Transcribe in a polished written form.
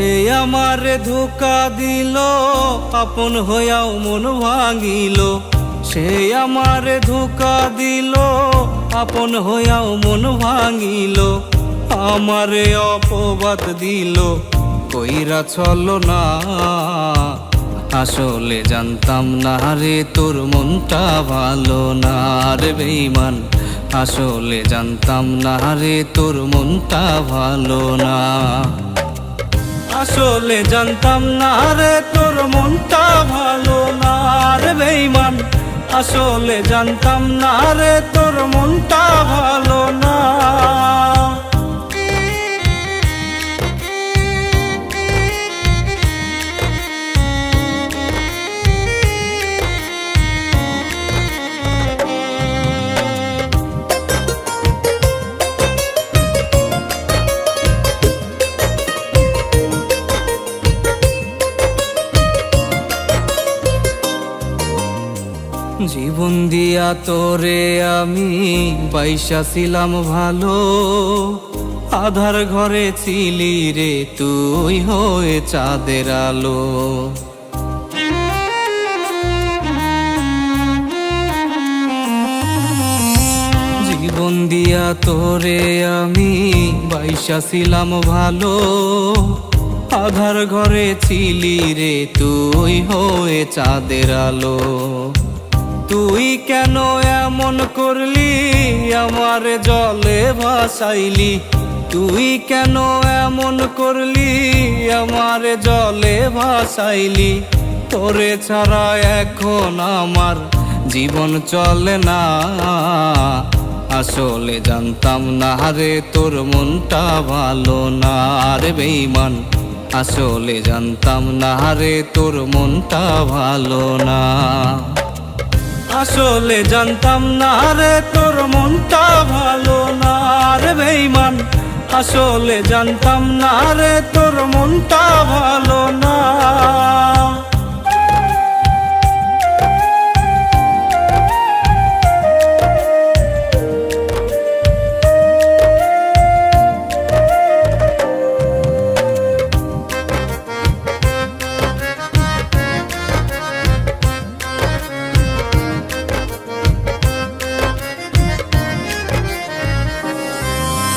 সে আমারে ধোকা দিল, আপন হইয়াও মন ভাঙিল। সে আমারে ধোকা দিল, আপন হইয়াও মন ভাঙিল। আমারে অপবাদ দিল, কইরা চলো না। আসলে জানতাম না রে তোর মনটা ভালো না রে বেঈমান। আসলে জানতাম না রে তোর মনটা ভালো না। আসলে জানতাম না রে তোর মনটা ভালো না রে বেঈমান। আসলে জানতাম না রে তোর মনটা ভালো না। জীবন দিয়া তোরে আমি বাইসা ছিলাম ভালো। আধার ঘরে ছিলি রে তুই হয়ে চাঁদের আলো। জীবন দিয়া তোরে আমি বাইসা ছিলাম ভালো। আধার ঘরে ছিলি রে তুই হয়ে চাঁদের আলো। তুই কেন এমন করলি, আমার জলে ভাসাইলি। তুই কেন এমন করলি, আমার জলে ভাসাইলি। তোরে ছাড়া এখন আমার জীবন চলে না। আসলে জানতাম না রে তোর মনটা ভালো না রে বেঈমান। আসলে জানতাম না রে তোর মনটা ভালো না। আসলে জানতাম না রে তোর মনটা ভালো না রে বেঈমান। আসলে জানতাম না রে তোর মনটা ভালো না।